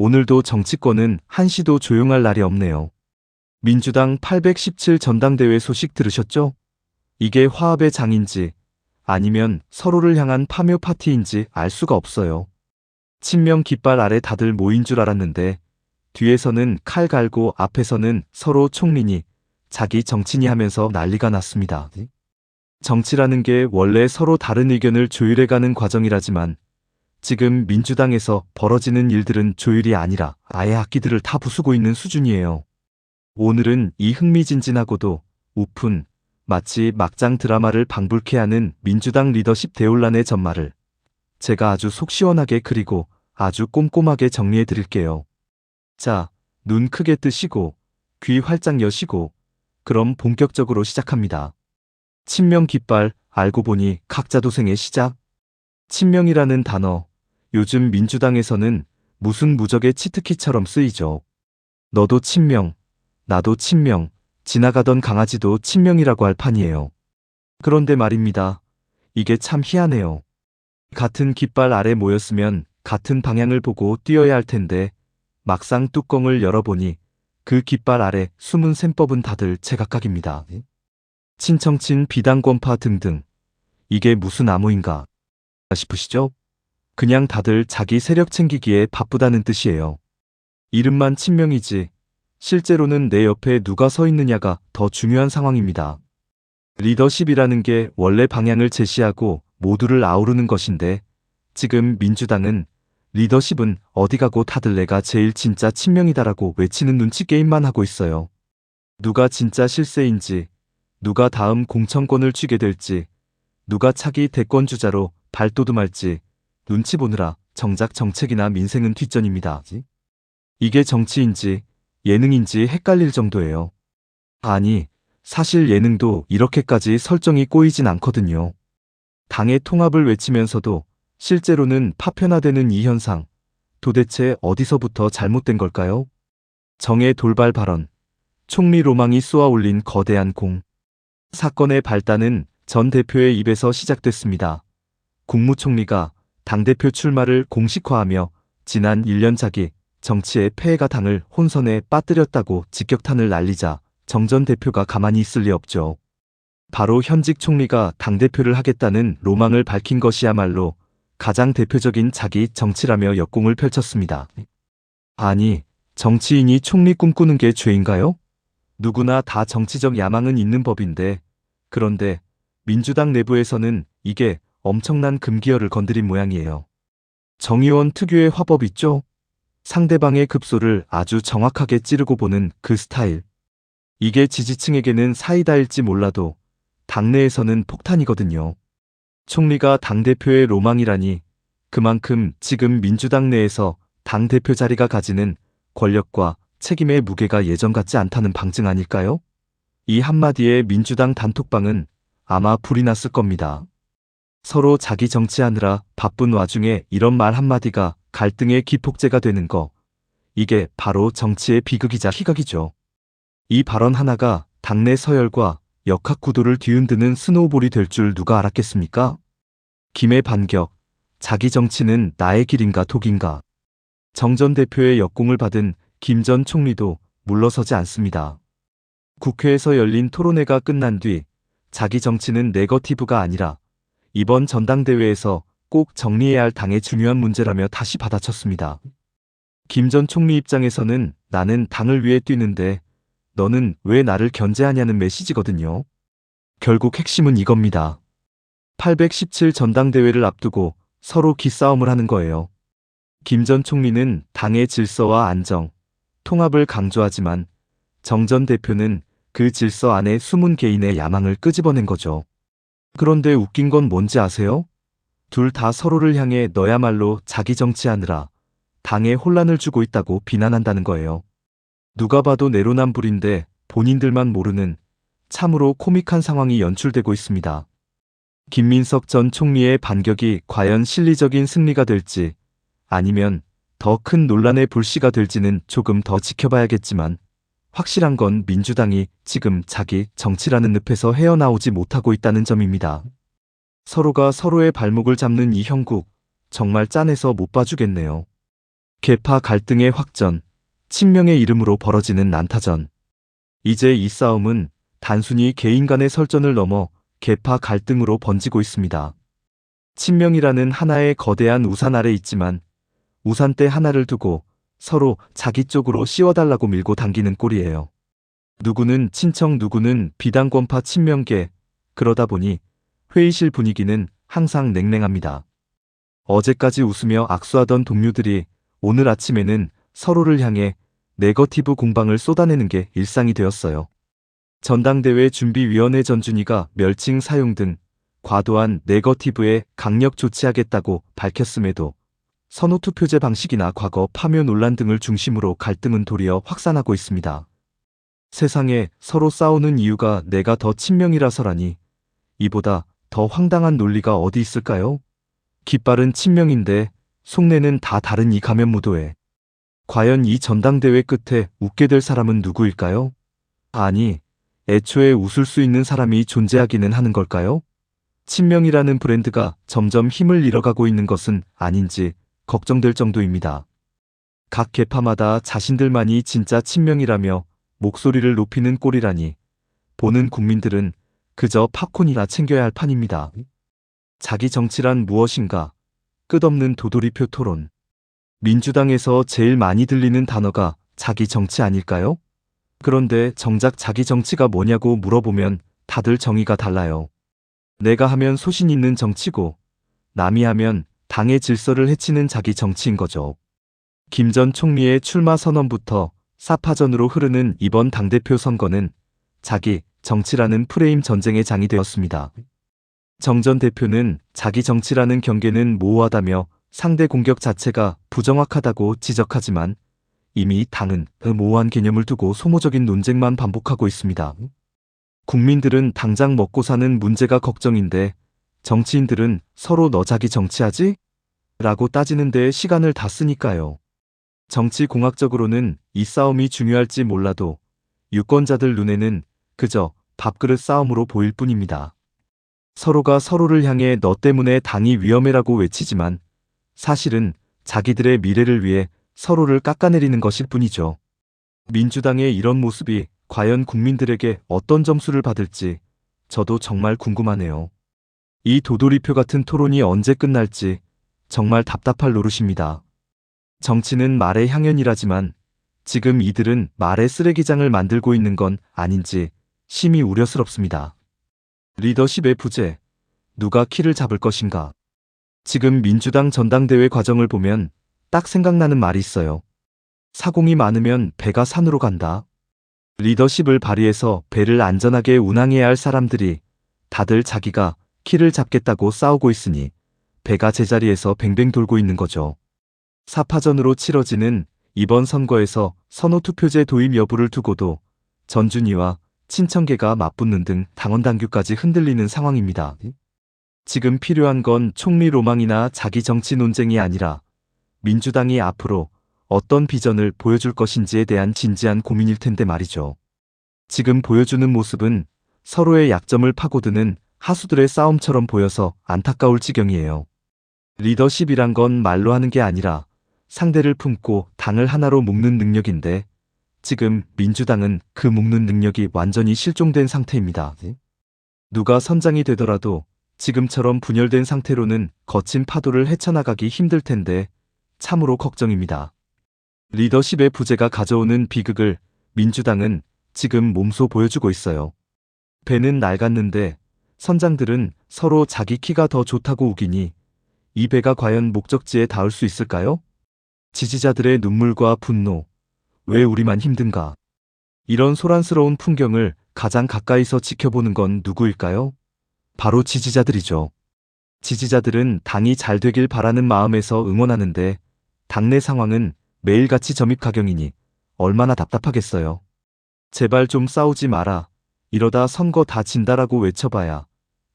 오늘도 정치권은 한시도 조용할 날이 없네요. 민주당 817 전당대회 소식 들으셨죠? 이게 화합의 장인지 아니면 서로를 향한 파묘 파티인지 알 수가 없어요. 친명 깃발 아래 다들 모인 줄 알았는데 뒤에서는 칼 갈고 앞에서는 서로 총리니 자기 정치니 하면서 난리가 났습니다. 정치라는 게 원래 서로 다른 의견을 조율해가는 과정이라지만 지금 민주당에서 벌어지는 일들은 조율이 아니라 아예 악기들을 다 부수고 있는 수준이에요. 오늘은 이 흥미진진하고도 우픈 마치 막장 드라마를 방불케 하는 민주당 리더십 대혼란의 전말을 제가 아주 속 시원하게 그리고 아주 꼼꼼하게 정리해 드릴게요. 자, 눈 크게 뜨시고 귀 활짝 여시고 그럼 본격적으로 시작합니다. 친명 깃발 알고 보니 각자도생의 시작. 친명이라는 단어 요즘 민주당에서는 무슨 무적의 치트키처럼 쓰이죠. 너도 친명, 나도 친명, 지나가던 강아지도 친명이라고 할 판이에요. 그런데 말입니다. 이게 참 희한해요. 같은 깃발 아래 모였으면 같은 방향을 보고 뛰어야 할 텐데 막상 뚜껑을 열어보니 그 깃발 아래 숨은 셈법은 다들 제각각입니다. 친정친 비당권파 등등. 이게 무슨 암호인가 싶으시죠? 그냥 다들 자기 세력 챙기기에 바쁘다는 뜻이에요. 이름만 친명이지 실제로는 내 옆에 누가 서 있느냐가 더 중요한 상황입니다. 리더십이라는 게 원래 방향을 제시하고 모두를 아우르는 것인데 지금 민주당은 리더십은 어디 가고 다들 내가 제일 진짜 친명이다라고 외치는 눈치 게임만 하고 있어요. 누가 진짜 실세인지, 누가 다음 공천권을 쥐게 될지, 누가 차기 대권주자로 발돋움할지 눈치 보느라 정작 정책이나 민생은 뒷전입니다. 이게 정치인지 예능인지 헷갈릴 정도예요. 아니, 사실 예능도 이렇게까지 설정이 꼬이진 않거든요. 당의 통합을 외치면서도 실제로는 파편화되는 이 현상, 도대체 어디서부터 잘못된 걸까요? 정의 돌발 발언, 총리 로망이 쏘아 올린 거대한 공. 사건의 발단은 전 대표의 입에서 시작됐습니다. 국무총리가 당대표 출마를 공식화하며 지난 1년 자기 정치의 폐해가 당을 혼선에 빠뜨렸다고 직격탄을 날리자 정 전 대표가 가만히 있을 리 없죠. 바로 현직 총리가 당대표를 하겠다는 로망을 밝힌 것이야말로 가장 대표적인 자기 정치라며 역공을 펼쳤습니다. 아니, 정치인이 총리 꿈꾸는 게 죄인가요? 누구나 다 정치적 야망은 있는 법인데 그런데 민주당 내부에서는 이게 엄청난 금기어를 건드린 모양이에요. 정의원 특유의 화법 있죠? 상대방의 급소를 아주 정확하게 찌르고 보는 그 스타일. 이게 지지층에게는 사이다일지 몰라도 당내에서는 폭탄이거든요. 총리가 당대표의 로망이라니 그만큼 지금 민주당 내에서 당대표 자리가 가지는 권력과 책임의 무게가 예전 같지 않다는 방증 아닐까요? 이 한마디에 민주당 단톡방은 아마 불이 났을 겁니다. 서로 자기 정치하느라 바쁜 와중에 이런 말 한마디가 갈등의 기폭제가 되는 거. 이게 바로 정치의 비극이자 희극이죠. 이 발언 하나가 당내 서열과 역학구도를 뒤흔드는 스노우볼이 될 줄 누가 알았겠습니까? 김의 반격, 자기 정치는 나의 길인가 독인가. 정 전 대표의 역공을 받은 김 전 총리도 물러서지 않습니다. 국회에서 열린 토론회가 끝난 뒤 자기 정치는 네거티브가 아니라 이번 전당대회에서 꼭 정리해야 할 당의 중요한 문제라며 다시 받아쳤습니다. 김 전 총리 입장에서는 나는 당을 위해 뛰는데 너는 왜 나를 견제하냐는 메시지거든요. 결국 핵심은 이겁니다. 817 전당대회를 앞두고 서로 기싸움을 하는 거예요. 김 전 총리는 당의 질서와 안정, 통합을 강조하지만 정 전 대표는 그 질서 안에 숨은 개인의 야망을 끄집어낸 거죠. 그런데 웃긴 건 뭔지 아세요? 둘 다 서로를 향해 너야말로 자기 정치하느라 당에 혼란을 주고 있다고 비난한다는 거예요. 누가 봐도 내로남불인데 본인들만 모르는 참으로 코믹한 상황이 연출되고 있습니다. 김민석 전 총리의 반격이 과연 실리적인 승리가 될지 아니면 더 큰 논란의 불씨가 될지는 조금 더 지켜봐야겠지만 확실한 건 민주당이 지금 자기 정치라는 늪에서 헤어나오지 못하고 있다는 점입니다. 서로가 서로의 발목을 잡는 이 형국 정말 짠해서 못 봐주겠네요. 계파 갈등의 확전, 친명의 이름으로 벌어지는 난타전. 이제 이 싸움은 단순히 개인 간의 설전을 넘어 계파 갈등으로 번지고 있습니다. 친명이라는 하나의 거대한 우산 아래 있지만 우산대 하나를 두고 서로 자기 쪽으로 씌워달라고 밀고 당기는 꼴이에요. 누구는 친청 누구는 비당권파 친명계. 그러다 보니 회의실 분위기는 항상 냉랭합니다. 어제까지 웃으며 악수하던 동료들이 오늘 아침에는 서로를 향해 네거티브 공방을 쏟아내는 게 일상이 되었어요. 전당대회 준비위원회 전준희가 멸칭 사용 등 과도한 네거티브에 강력 조치하겠다고 밝혔음에도 선호투표제 방식이나 과거 파묘 논란 등을 중심으로 갈등은 도리어 확산하고 있습니다. 세상에 서로 싸우는 이유가 내가 더 친명이라서라니 이보다 더 황당한 논리가 어디 있을까요? 깃발은 친명인데 속내는 다 다른 이 가면무도회. 과연 이 전당대회 끝에 웃게 될 사람은 누구일까요? 아니, 애초에 웃을 수 있는 사람이 존재하기는 하는 걸까요? 친명이라는 브랜드가 점점 힘을 잃어가고 있는 것은 아닌지 걱정될 정도입니다. 각 계파마다 자신들만이 진짜 친명이라며 목소리를 높이는 꼴이라니 보는 국민들은 그저 팝콘이나 챙겨야 할 판입니다. 자기 정치란 무엇인가? 끝없는 도돌이표 토론. 민주당에서 제일 많이 들리는 단어가 자기 정치 아닐까요? 그런데 정작 자기 정치가 뭐냐고 물어보면 다들 정의가 달라요. 내가 하면 소신 있는 정치고 남이 하면 당의 질서를 해치는 자기 정치인 거죠. 김 전 총리의 출마 선언부터 사파전으로 흐르는 이번 당대표 선거는 자기 정치라는 프레임 전쟁의 장이 되었습니다. 정 전 대표는 자기 정치라는 경계는 모호하다며 상대 공격 자체가 부정확하다고 지적하지만 이미 당은 그 모호한 개념을 두고 소모적인 논쟁만 반복하고 있습니다. 국민들은 당장 먹고 사는 문제가 걱정인데 정치인들은 서로 너 자기 정치하지? 라고 따지는 데에 시간을 다 쓰니까요. 정치공학적으로는 이 싸움이 중요할지 몰라도 유권자들 눈에는 그저 밥그릇 싸움으로 보일 뿐입니다. 서로가 서로를 향해 너 때문에 당이 위험해라고 외치지만 사실은 자기들의 미래를 위해 서로를 깎아내리는 것일 뿐이죠. 민주당의 이런 모습이 과연 국민들에게 어떤 점수를 받을지 저도 정말 궁금하네요. 이 도돌이표 같은 토론이 언제 끝날지 정말 답답할 노릇입니다. 정치는 말의 향연이라지만 지금 이들은 말의 쓰레기장을 만들고 있는 건 아닌지 심히 우려스럽습니다. 리더십의 부재, 누가 키를 잡을 것인가? 지금 민주당 전당대회 과정을 보면 딱 생각나는 말이 있어요. 사공이 많으면 배가 산으로 간다. 리더십을 발휘해서 배를 안전하게 운항해야 할 사람들이 다들 자기가 키를 잡겠다고 싸우고 있으니 배가 제자리에서 뱅뱅 돌고 있는 거죠. 사파전으로 치러지는 이번 선거에서 선호투표제 도입 여부를 두고도 전준희와 친청계가 맞붙는 등 당원 당규까지 흔들리는 상황입니다. 지금 필요한 건 총리 로망이나 자기 정치 논쟁이 아니라 민주당이 앞으로 어떤 비전을 보여줄 것인지에 대한 진지한 고민일 텐데 말이죠. 지금 보여주는 모습은 서로의 약점을 파고드는 하수들의 싸움처럼 보여서 안타까울 지경이에요. 리더십이란 건 말로 하는 게 아니라 상대를 품고 당을 하나로 묶는 능력인데 지금 민주당은 그 묶는 능력이 완전히 실종된 상태입니다. 누가 선장이 되더라도 지금처럼 분열된 상태로는 거친 파도를 헤쳐나가기 힘들 텐데 참으로 걱정입니다. 리더십의 부재가 가져오는 비극을 민주당은 지금 몸소 보여주고 있어요. 배는 낡았는데 선장들은 서로 자기 키가 더 좋다고 우기니 이 배가 과연 목적지에 닿을 수 있을까요? 지지자들의 눈물과 분노, 왜 우리만 힘든가? 이런 소란스러운 풍경을 가장 가까이서 지켜보는 건 누구일까요? 바로 지지자들이죠. 지지자들은 당이 잘 되길 바라는 마음에서 응원하는데 당내 상황은 매일같이 점입가경이니 얼마나 답답하겠어요. 제발 좀 싸우지 마라. 이러다 선거 다 진다라고 외쳐봐야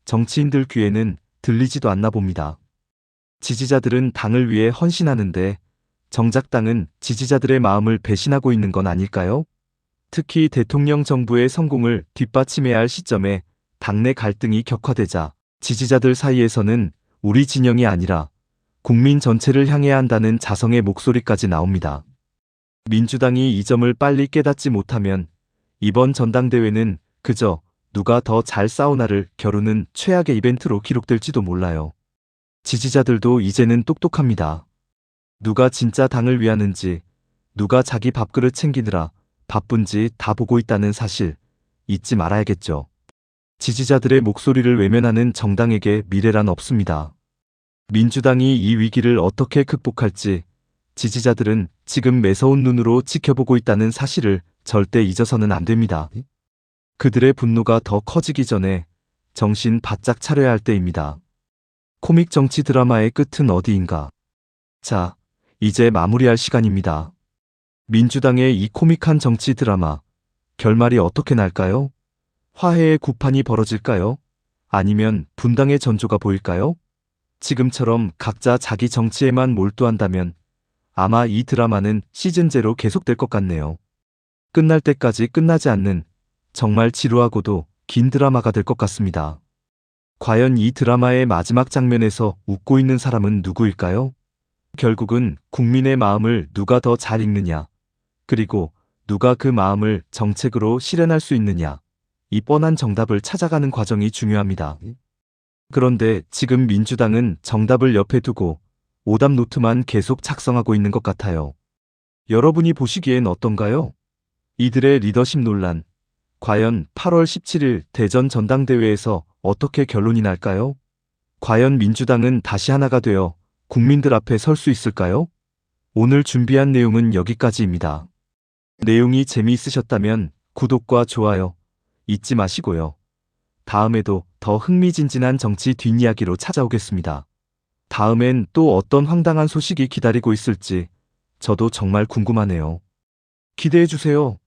정치인들 귀에는 들리지도 않나 봅니다. 지지자들은 당을 위해 헌신하는데 정작 당은 지지자들의 마음을 배신하고 있는 건 아닐까요? 특히 대통령 정부의 성공을 뒷받침해야 할 시점에 당내 갈등이 격화되자 지지자들 사이에서는 우리 진영이 아니라 국민 전체를 향해야 한다는 자성의 목소리까지 나옵니다. 민주당이 이 점을 빨리 깨닫지 못하면 이번 전당대회는 그저 누가 더 잘 싸우나를 겨루는 최악의 이벤트로 기록될지도 몰라요. 지지자들도 이제는 똑똑합니다. 누가 진짜 당을 위하는지, 누가 자기 밥그릇 챙기느라 바쁜지 다 보고 있다는 사실 잊지 말아야겠죠. 지지자들의 목소리를 외면하는 정당에게 미래란 없습니다. 민주당이 이 위기를 어떻게 극복할지 지지자들은 지금 매서운 눈으로 지켜보고 있다는 사실을 절대 잊어서는 안 됩니다. 그들의 분노가 더 커지기 전에 정신 바짝 차려야 할 때입니다. 코믹 정치 드라마의 끝은 어디인가? 자, 이제 마무리할 시간입니다. 민주당의 이 코믹한 정치 드라마, 결말이 어떻게 날까요? 화해의 구판이 벌어질까요? 아니면 분당의 전조가 보일까요? 지금처럼 각자 자기 정치에만 몰두한다면 아마 이 드라마는 시즌제로 계속될 것 같네요. 끝날 때까지 끝나지 않는 정말 지루하고도 긴 드라마가 될 것 같습니다. 과연 이 드라마의 마지막 장면에서 웃고 있는 사람은 누구일까요? 결국은 국민의 마음을 누가 더 잘 읽느냐, 그리고 누가 그 마음을 정책으로 실현할 수 있느냐, 이 뻔한 정답을 찾아가는 과정이 중요합니다. 그런데 지금 민주당은 정답을 옆에 두고 오답 노트만 계속 작성하고 있는 것 같아요. 여러분이 보시기엔 어떤가요? 이들의 리더십 논란, 과연 8월 17일 대전 전당대회에서 어떻게 결론이 날까요? 과연 민주당은 다시 하나가 되어 국민들 앞에 설 수 있을까요? 오늘 준비한 내용은 여기까지입니다. 내용이 재미있으셨다면 구독과 좋아요 잊지 마시고요. 다음에도 더 흥미진진한 정치 뒷이야기로 찾아오겠습니다. 다음엔 또 어떤 황당한 소식이 기다리고 있을지 저도 정말 궁금하네요. 기대해주세요.